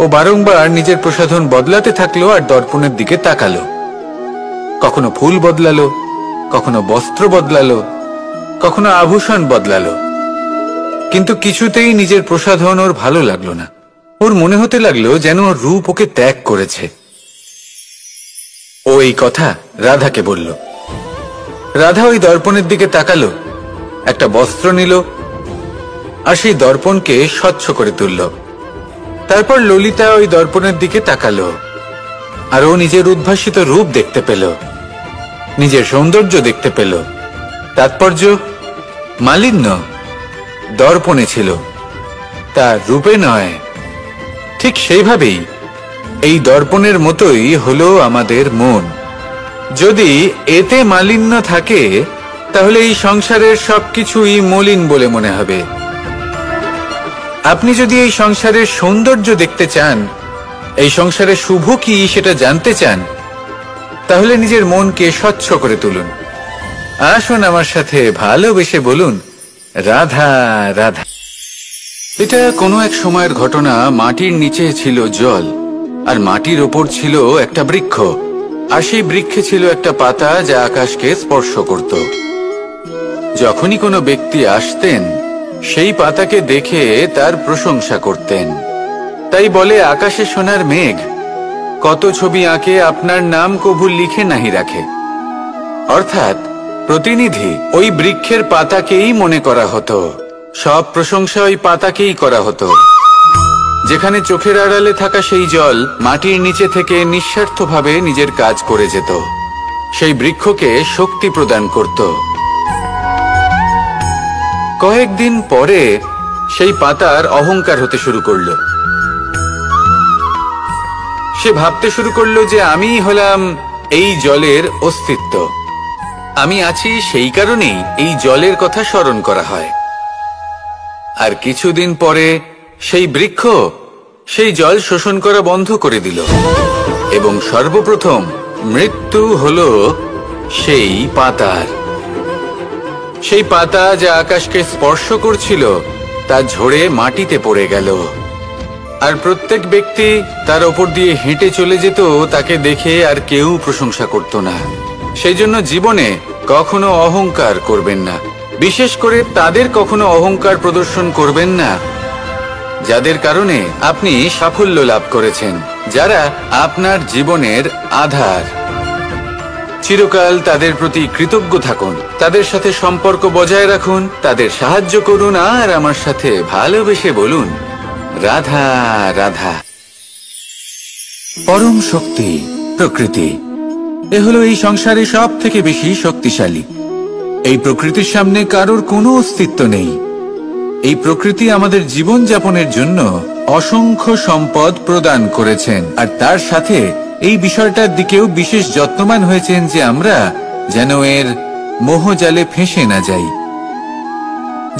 ও বারংবার নিজের প্রসাধন বদলাতে থাকলো আর দর্পণের দিকে তাকালো। কখনো ফুল বদলালো, কখনো বস্ত্র বদলালো, কখনো আভূষণ বদলালো। কিন্তু কিছুতেই নিজের প্রসাধন ওর ভালো লাগলো না। ওর মনে হতে লাগলো যেন ওর রূপ ওকে ত্যাগ করেছে। ও এই কথা রাধাকে বলল। রাধা ওই দর্পণের দিকে তাকালো, একটা বস্ত্র নিল আর সেই দর্পণকে স্বচ্ছ করে তুলল। তারপর ললিতা ওই দর্পণের দিকে তাকালো আর ও নিজের উদ্ভাসিত রূপ দেখতে পেল, নিজের সৌন্দর্য দেখতে পেল। তাৎপর্য মালিন্য দর্পণে ছিল, তার রূপে নয়। ঠিক সেইভাবেই এই দর্পণের মতোই হলো আমাদের মন। যদি এতে মালিন্য থাকে তাহলে এই সংসারের সবকিছুই মলিন বলে মনে হবে। আপনি যদি এই সংসারের সৌন্দর্য দেখতে চান, এই সংসারে শুভ কি সেটা জানতে চান, তাহলে নিজের মনকে স্বচ্ছ করে তুলুন। আসুন আমার সাথে ভালোবেসে বলুন, রাধা রাধা। এটা কোনো এক সময়ের ঘটনা। মাটির নিচে ছিল জল, আর মাটির ওপর ছিল একটা বৃক্ষ, আর সেই বৃক্ষে ছিল একটা পাতা যা আকাশকে স্পর্শ করত। যখনই কোনো ব্যক্তি আসতেন, সেই পাতাকে দেখে তার প্রশংসা করতেন। তাই বলে আকাশে সোনার মেঘ কত ছবি আঁকে, আপনার নাম কভু লিখে নাহি রাখে। অর্থাৎ প্রতিনিধি ওই বৃক্ষের পাতাকেই মনে করা হতো, সব প্রশংসা ওই পাতাকেই করা হতো। যেখানে চোখের আড়ালে থাকা সেই জল মাটির নিচে থেকে নিঃস্বার্থভাবে নিজের কাজ করে যেত, সেই বৃক্ষকে শক্তি প্রদান করত। কয়েকদিন পরে সেই পাতার অহংকার হতে শুরু করলো। সে ভাবতে শুরু করলো যে আমিই হলাম এই জলের অস্তিত্ব, আমি আছি সেই কারণেই এই জলের কথা স্মরণ করা হয়। আর কিছুদিন পরে সেই বৃক্ষ সেই জল শোষণ করা বন্ধ করে দিল, এবং সর্বপ্রথম মৃত্যু হলো সেই পাতার। সেই পাতা যা আকাশকে স্পর্শ করছিল তা ঝরে মাটিতে পড়ে গেল, আর প্রত্যেক ব্যক্তি তার ওপর দিয়ে হেঁটে চলে যেত, তাকে দেখে আর কেউ প্রশংসা করত না। সেই জন্য জীবনে কখনো অহংকার করবেন না, বিশেষ করে তাদের কখনো অহংকার প্রদর্শন করবেন না যাদের কারণে আপনি সাফল্য লাভ করেছেন, যারা আপনার জীবনের আধার। চিরকাল তাদের প্রতি কৃতজ্ঞ থাকুন, তাদের সাথে সম্পর্ক বজায় রাখুন, তাদের সাহায্য করুন, আর আমার সাথে ভালোবেসে বলুন, রাধা রাধা। পরম শক্তি প্রকৃতি, এ হলো এই সংসারে সব থেকে বেশি শক্তিশালী। এই প্রকৃতির সামনে কারোর কোনো অস্তিত্ব নেই। এই প্রকৃতি আমাদের জীবন যাপনের জন্য অসংখ্য সম্পদ প্রদান করেছেন, আর তার সাথে এই বিষয়টার দিকেও বিশেষ যত্নবান হয়েছেন যে আমরা যেন এর মোহজালে ফেঁসে না যাই।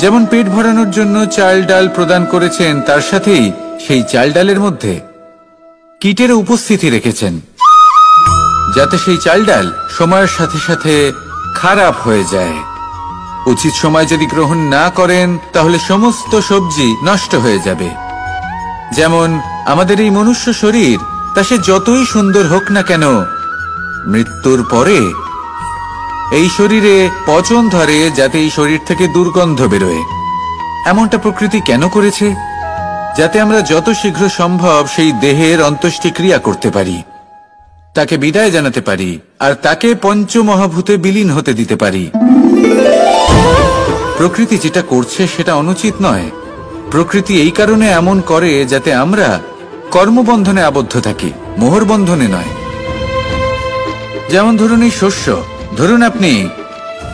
যেমন পেট ভরানোর জন্য চাল ডাল প্রদান করেছেন, তার সাথেই সেই চাল ডালের মধ্যে কীটের উপস্থিতি রেখেছেন, যাতে সেই চাল ডাল সময়ের সাথে সাথে খারাপ হয়ে যায়। উচিত সময় যদি গ্রহণ না করেন তাহলে সমস্ত সবজি নষ্ট হয়ে যাবে। যেমন আমাদের এই মনুষ্য শরীর, তা সে যতই সুন্দর হোক না কেন, মৃত্যুর পরে এই শরীরে পচন ধরে, যাতে এই শরীর থেকে দুর্গন্ধ বেরোয়। এমনটা প্রকৃতি কেন করেছে? যাতে আমরা যত শীঘ্র সম্ভব সেই দেহের অন্ত্যেষ্টিক্রিয়া করতে পারি, তাকে বিদায় জানাতে পারি, আর তাকে পঞ্চমহাভূতে বিলীন হতে দিতে পারি। প্রকৃতি যেটা করছে সেটা অনুচিত নয়। প্রকৃতি এই কারণে এমন করে যাতে আমরা কর্মবন্ধনে আবদ্ধ থাকি, মোহর বন্ধনে নয়। যেমন ধরুন এই শস্য, ধরুন আপনি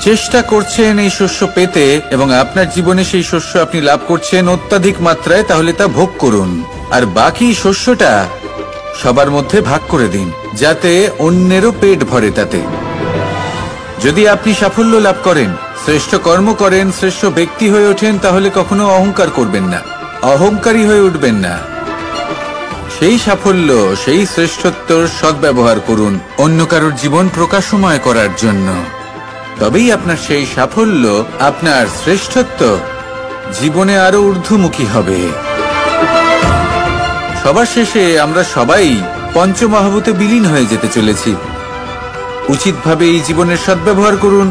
চেষ্টা করছেন এই শস্য পেতে, এবং আপনার জীবনে সেই শস্য আপনি লাভ করছেন অত্যাধিক মাত্রায়, তাহলে তা ভোগ করুন, আর বাকি শস্যটা সবার মধ্যে ভাগ করে দিন, যাতে অন্যেরও পেট ভরে তাতে। যদি আপনি সাফল্য লাভ করেন, শ্রেষ্ঠ কর্ম করেন, শ্রেষ্ঠ ব্যক্তি হয়ে ওঠেন, তাহলে কখনো অহংকার করবেন না, অহংকারী হয়ে উঠবেন না। সেই সাফল্য, সেই শ্রেষ্ঠত্বর সদ্ব্যবহার করুন অন্য কারোর জীবন প্রকাশময় করার জন্য। তবেই আপনার সেই সাফল্য, আপনার শ্রেষ্ঠত্ব জীবনে আরো ঊর্ধ্বমুখী হবে। সবার শেষে আমরা সবাই পঞ্চমহাভূতে বিলীন হয়ে যেতে চলেছি। উচিতভাবে এই জীবনের সদ্ব্যবহার করুন,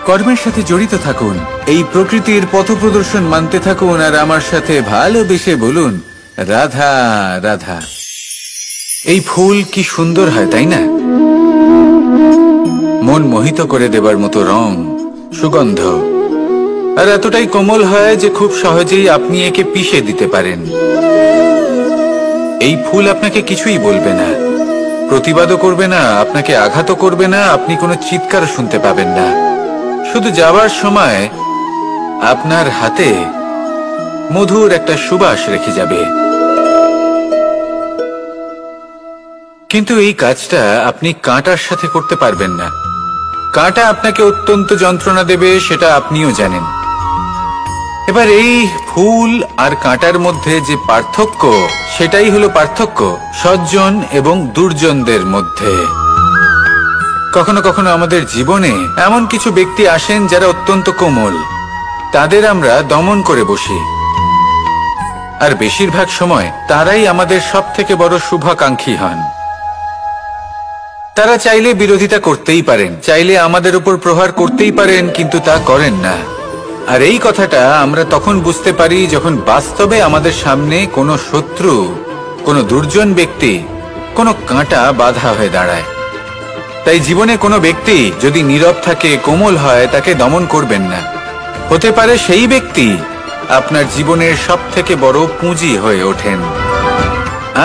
কর্মের সাথে জড়িত থাকুন, এই প্রকৃতির পথপ্রদর্শন মানতে থাকুন, আর আমার সাথে ভালোবেসে বলুন রাধা রাধা। এই ফুল কি সুন্দর হয়, তাই না? মন মোহিত করে দেবার মতো রং, সুগন্ধ, আর এতটাই কোমল হয় যে খুব সহজেই আপনি একে পিষে দিতে পারেন। এই ফুল আপনাকে কিছুই বলবে না, প্রতিবাদও করবে না, আপনাকে আঘাতও করবে না, আপনি কোনো চিৎকারও শুনতে পাবেন না। শুধু যাওয়ার সময় আপনার হাতে মধুর একটা সুবাস রেখে যাবে। কিন্তু এই কাজটা আপনি কাঁটার সাথে করতে পারবেন না। কাঁটা আপনাকে অত্যন্ত যন্ত্রণা দেবে, সেটা আপনিও জানেন। এবার এই ফুল আর কাঁটার মধ্যে যে পার্থক্য, সেটাই হলো পার্থক্য সজ্জন এবং দুর্জনদের মধ্যে। কখনো কখনো আমাদের জীবনে এমন কিছু ব্যক্তি আসেন যারা অত্যন্ত কোমল, তাদের আমরা দমন করে বসি, আর বেশিরভাগ সময় তারাই আমাদের সবথেকে বড় শুভাকাঙ্ক্ষী হন। তারা চাইলে বিরোধিতা করতেই পারেন, চাইলে আমাদের উপর প্রহার করতেই পারেন, কিন্তু তা করেন না। আর এই কথাটা আমরা তখন বুঝতে পারি যখন বাস্তবে আমাদের সামনে কোনো শত্রু, কোনো দুর্জন ব্যক্তি, কোনো কাঁটা বাধা হয়ে দাঁড়ায়। তাই জীবনে কোনো ব্যক্তি যদি নীরব থাকে, কোমল হয়, তাকে দমন করবেন না। হতে পারে সেই ব্যক্তি আপনার জীবনের সবথেকে বড় পুঁজি হয়ে ওঠেন।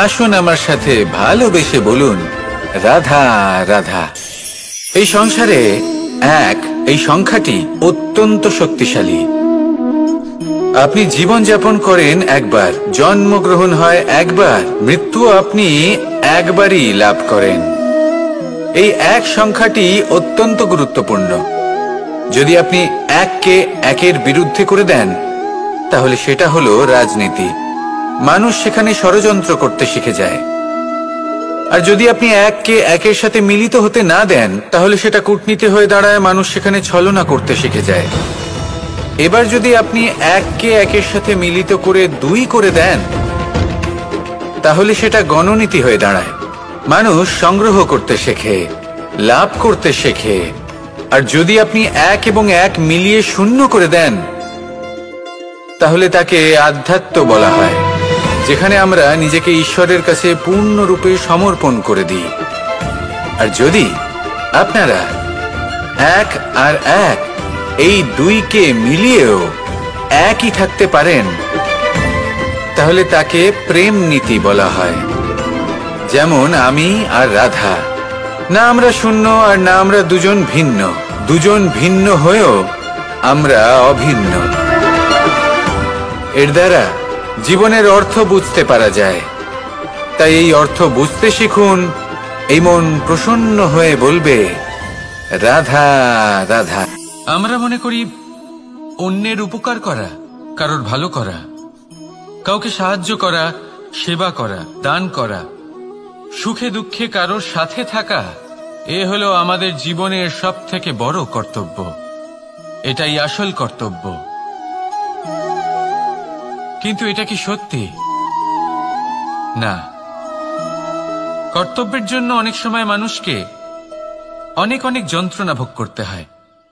আসুন আমার সাথে ভালোবেসে বলুন রাধা রাধা। এই সংসারে এক, এই সংখ্যাটি অত্যন্ত শক্তিশালী। আপনি জীবন যাপন করেন একবার, জন্মগ্রহণ হয় একবার, মৃত্যু আপনি একবারই লাভ করেন। এই এক সংখ্যাটি অত্যন্ত গুরুত্বপূর্ণ। যদি আপনি এককে একের বিরুদ্ধে করে দেন, তাহলে সেটা হলো রাজনীতি। মানুষ সেখানে ষড়যন্ত্র করতে শিখে যায়। আর যদি আপনি এককে একের সাথে মিলিত হতে না দেন, তাহলে সেটা কূটনীতি হয়ে দাঁড়ায়, মানুষ সেখানে ছলনা করতে শিখে যায়। এবার যদি আপনি এককে একের সাথে মিলিত করে দুই করে দেন, তাহলে সেটা গণনীতি হয়ে দাঁড়ায়। মানুষ সংগ্রহ করতে শেখে, লাভ করতে শেখে। আর যদি আপনি এক এবং এক মিলিয়ে শূন্য করে দেন, তাহলে তাকে আধ্যাত্ম বলা হয়, যেখানে আমরা নিজেকে ঈশ্বরের কাছে পূর্ণরূপে সমর্পণ করে দিই। আর যদি আপনারা এক আর এক, এই দুইকে মিলিয়েও একই থাকতে পারেন, তাহলে তাকে প্রেম নীতি বলা হয়। যেমন আমি আর রাধা, না আমরা শূন্য আর না আমরা দুজন ভিন্ন, দুজন ভিন্ন হয়েও আমরা অভিন্ন। এর দ্বারা জীবনের অর্থ বুঝতে পারা যায়। তাই এই অর্থ বুঝতে শিখুন। এই মন প্রসন্ন হয়ে বলবে রাধা রাধা। আমরা মনে করি অন্যের উপকার করা, কারোর ভালো করা, কাউকে সাহায্য করা, সেবা করা, দান করা, সুখে দুঃখে কারোর সাথে থাকা, এ হলো আমাদের জীবনের সবথেকে বড় কর্তব্য। এটাই আসল কর্তব্য। কিন্তু এটা কি সত্যি? না। কর্তব্যের জন্য অনেক সময় মানুষকে অনেক অনেক যন্ত্রণা ভোগ করতে হয়।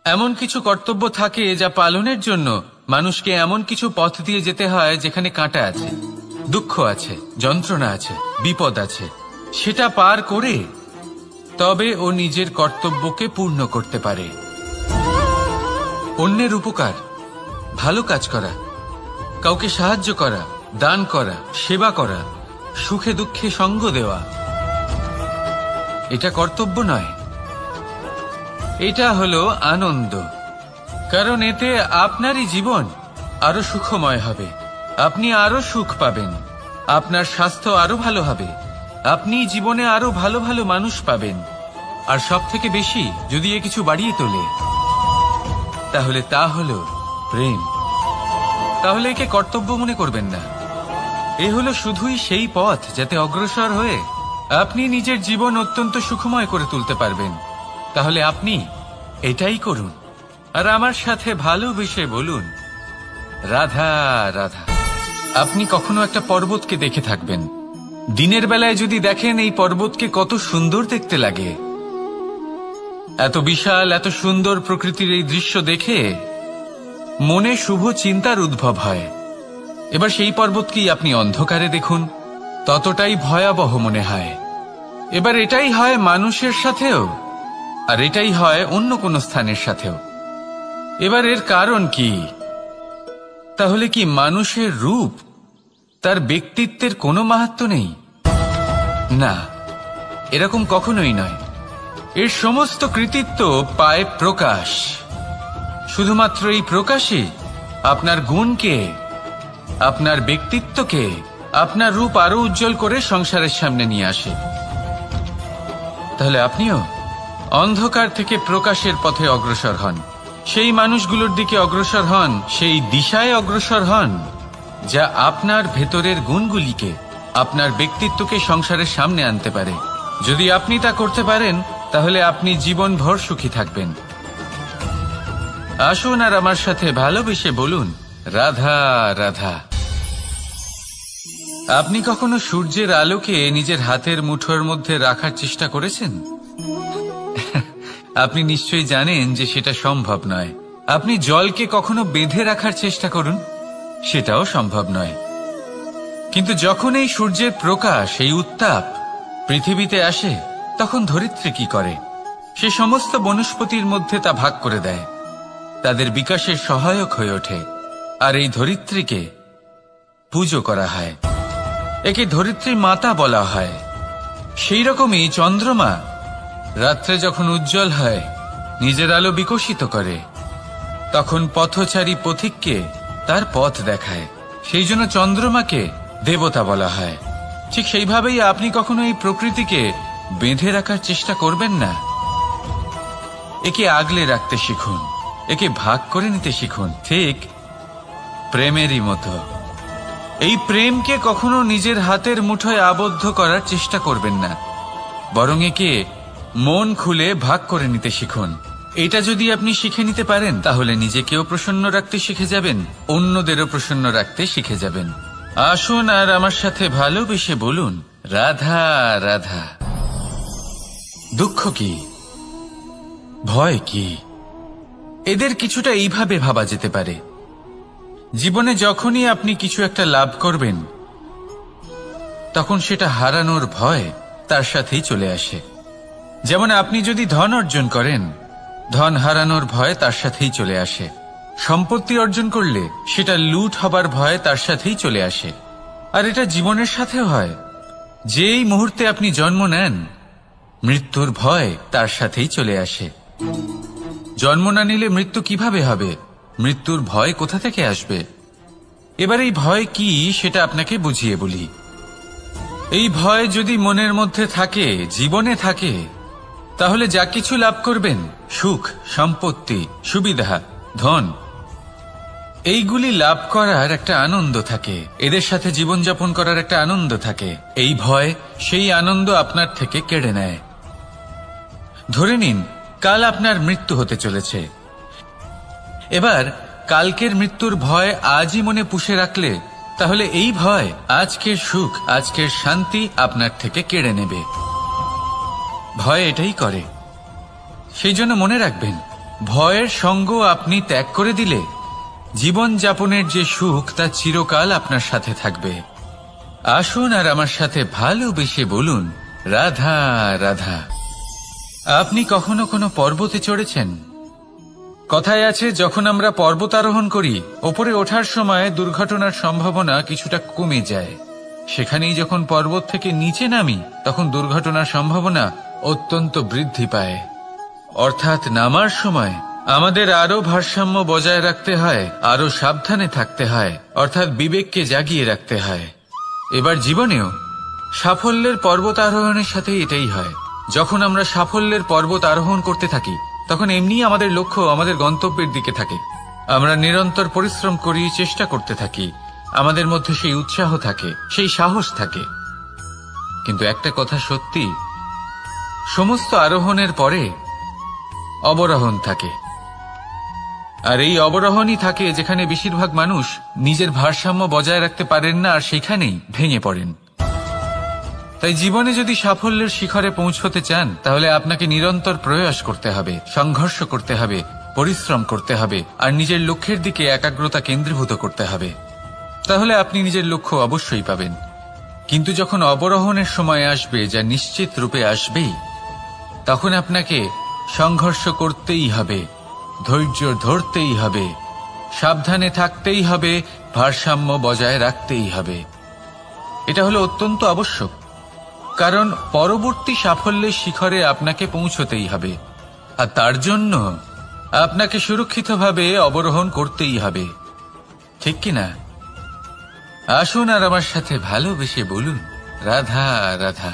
এমন কিছু কর্তব্য থাকে যা পালনের জন্য মানুষকে এমন কিছু পথ দিয়ে যেতে হয় যেখানে কাঁটা আছে, দুঃখ আছে, যন্ত্রণা আছে, বিপদ আছে। সেটা পার করে তবে ও নিজের কর্তব্যকে পূর্ণ করতে পারে। অন্যের উপকার, ভালো কাজ করা, কাউকে সাহায্য করা, দান করা, সেবা করা, সুখে দুঃখে সঙ্গ দেওয়া, এটা কর্তব্য নয়, এটা হলো আনন্দ। কারণ এতে আপনারই জীবন আরো সুখময় হবে, আপনি আরো সুখ পাবেন, আপনার স্বাস্থ্য আরো ভালো হবে, আপনি জীবনে আরো ভালো ভালো মানুষ পাবেন। আর সব থেকে বেশি যদি এ কিছু বাড়িয়ে তোলে, তাহলে তা হলো প্রেম। তাহলে একে কর্তব্য মনে করবেন না। এ হলো শুধুই সেই পথ যাতে অগ্রসর হয়ে আপনি নিজের জীবন অত্যন্ত সুখময় করে তুলতে পারবেন। তাহলে আপনি এটাই করুন, আর আমার সাথে ভালোবেসে বলুন রাধা রাধা। আপনি কখনো একটা পর্বতকে দেখে থাকবেন। দিনের বেলায় যদি দেখেন এই পর্বতকে কত সুন্দর দেখতে লাগে, এত বিশাল এত সুন্দর প্রকৃতির এই দৃশ্য দেখে মনে শুভ চিন্তার উদ্ভব হয়। এবার সেই পর্বতকেই আপনি অন্ধকারে দেখুন, ততটাই ভয়াবহ মনে হয়। এবার এটাই হয় মানুষের সাথেও, আর এটাই হয় অন্য কোনো স্থানের সাথেও। এবার এর কারণ কি? তাহলে কি মানুষের রূপ, তার ব্যক্তিত্বের কোনো মাহাত্ম্য নেই? না, এরকম কখনোই নয়। এর সমস্ত কৃতিত্ব পায় প্রকাশ। শুধুমাত্র এই প্রকাশই আপনার গুণকে, আপনার ব্যক্তিত্বকে, আপনার রূপ আরো উজ্জ্বল করে সংসারের সামনে নিয়ে আসে। তাহলে আপনিও অন্ধকার থেকে প্রকাশের পথে অগ্রসর হন, সেই মানুষগুলোর দিকে অগ্রসর হন, সেই দিশায় অগ্রসর হন যা আপনার ভেতরের গুণগুলিকে, আপনার ব্যক্তিত্বকে সংসারের সামনে আনতে পারে। যদি আপনি তা করতে পারেন তাহলে আপনি জীবনভর সুখী থাকবেন। আসুন আর আমার সাথে ভালোবেসে বলুন, রাধা রাধা। আপনি কখনো সূর্যের আলোকে নিজের হাতের মুঠোর মধ্যে রাখার চেষ্টা করেছেন? আপনি নিশ্চয়ই জানেন যে সেটা সম্ভব নয়। আপনি জলকে কখনো বেঁধে রাখার চেষ্টা করুন, সেটাও সম্ভব নয়। কিন্তু যখন এই সূর্যের প্রকাশ, এই উত্তাপ পৃথিবীতে আসে, তখন ধরিত্রী কি করে? সে সমস্ত বনস্পতির মধ্যে তা ভাগ করে দেয়, তাদের বিকাশের সহায়ক হয়ে ওঠে। আর এই ধরিত্রীকে পুজো করা হয়, একে ধরিত্রী মাতা বলা হয়। সেই রকমই চন্দ্রমা রাত্রে যখন উজ্জ্বল হয়, নিজের আলো বিকশিত করে, তখন পথচারী পথিককে তার পথ দেখায়। সেই জন্য চন্দ্রমাকে দেবতা বলা হয়। ঠিক সেইভাবেই আপনি কখনো এই প্রকৃতিকে বেঁধে রাখার চেষ্টা করবেন না। একে আগলে রাখতে শিখুন, একে ভাগ করে নিতে শিখুন, ঠিক প্রেমেরই মতো। এই প্রেমকে কখনো নিজের হাতের মুঠোয় আবদ্ধ করার চেষ্টা করবেন না, বরং একে মন খুলে ভাগ করে নিতে শিখুন। এটা যদি আপনি শিখে নিতে পারেন তাহলে নিজেকেও প্রসন্ন রাখতে শিখে যাবেন, অন্যদেরও প্রসন্ন রাখতে শিখে যাবেন। আসুন আর আমার সাথে ভালোবেসে বলুন, রাধা রাধা। দুঃখ কি, ভয় কি, এদের কিছুটা এইভাবে ভাবা যেতে পারে। জীবনে যখনই আপনি কিছু একটা লাভ করবেন, তখন সেটা হারানোর ভয় তার সাথেই চলে আসে। যেমন আপনি যদি ধন অর্জন করেন, ধন হারানোর ভয় তার সাথেই চলে আসে। সম্পত্তি অর্জন করলে সেটা লুট হবার ভয় তার সাথেই চলে আসে। আর এটা জীবনের সাথেও হয়। যেই মুহূর্তে আপনি জন্ম নেন, মৃত্যুর ভয় তার সাথেই চলে আসে। জন্ম না নিলে মৃত্যু কিভাবে হবে? মৃত্যুর ভয় কোথা থেকে আসবে? এবার এই ভয় কি সেটা আপনাকে বুঝিয়ে বলি। এই ভয় যদি মনের মধ্যে থাকে, জীবনে থাকে, তাহলে যা কিছু লাভ করবেন, সুখ, সম্পত্তি, সুবিধা, ধন, এইগুলি লাভ করার একটা আনন্দ থাকে, এদের সাথে জীবনযাপন করার একটা আনন্দ থাকে। এই ভয় সেই আনন্দ আপনার থেকে কেড়ে নেয়। ধরে নিন কাল আপনার মৃত্যু হতে চলেছে। এবার কালকের মৃত্যুর ভয় আজই মনে পুষে রাখলে তাহলে এই ভয় আজকের সুখ, আজকের শান্তি আপনার থেকে কেড়ে নেবে। ভয় এটাই করে। সেই জন্য মনে রাখবেন, ভয়ের সঙ্গ আপনি ত্যাগ করে দিলে জীবন যাপনের যে সুখ তা চিরকাল আপনার সাথে থাকবে। আসুন আর আমার সাথে ভালোবেসে বলুন, রাধা রাধা। আপনি কখনো কোনো পর্বতে চড়েছেন? কথায় আছে, যখন আমরা পর্বত আরোহণ করি, ওপরে ওঠার সময় দুর্ঘটনার সম্ভাবনা কিছুটা কমে যায়। সেখানেই যখন পর্বত থেকে নিচে নামি, তখন দুর্ঘটনার সম্ভাবনা অত্যন্ত বৃদ্ধি পায়। অর্থাৎ নামার সময় আমাদের আরো ভারসাম্য বজায় রাখতে হয়, আরো সাবধানে থাকতে হয়, অর্থাৎ বিবেককে জাগিয়ে রাখতে হয়। এবার জীবনেও সাফল্যের পর্বত আরোহণের সাথে এটাই হয়। যখন আমরা সাফল্যের পর্বত আরোহণ করতে থাকি, তখন এমনি আমাদের লক্ষ্য আমাদের গন্তব্যের দিকে থাকে। আমরা নিরন্তর পরিশ্রম করি, চেষ্টা করতে থাকি, আমাদের মধ্যে সেই উৎসাহ থাকে, সেই সাহস থাকে। কিন্তু একটা কথা সত্যি, সমস্ত আরোহণের পরে অবরোহণ থাকে। আর এই অবরোহণই থাকে যেখানে বেশিরভাগ মানুষ নিজের ভারসাম্য বজায় রাখতে পারেন না, আর সেখানেই ভেঙে পড়েন। তাই জীবনে যদি সাফল্যের শিখরে পৌঁছতে চান তাহলে আপনাকে নিরন্তর প্রয়াস করতে হবে, সংঘর্ষ করতে হবে, পরিশ্রম করতে হবে আর নিজের লক্ষ্যের দিকে একাগ্রতা কেন্দ্রীভূত করতে হবে। তাহলে আপনি নিজের লক্ষ্য অবশ্যই পাবেন। কিন্তু যখন অবরোহণের সময় আসবে, যা নিশ্চিত রূপে আসবেই, তখন আপনাকে সংঘর্ষ করতেই হবে, ধৈর্য ধরতেই হবে, সাবধানে থাকতেই হবে, ভারসাম্য বজায় রাখতেই হবে। এটা হলো অত্যন্ত আবশ্যক, কারণ পরবর্তী সাফল্যের শিখরে আপনাকে পৌঁছতেই হবে, আর তার জন্য আপনাকে সুরক্ষিতভাবে অবরোহণ করতেই হবে, ঠিক কিনা? আসুন আর আমার সাথে ভালোবেসে বলুন, রাধা রাধা।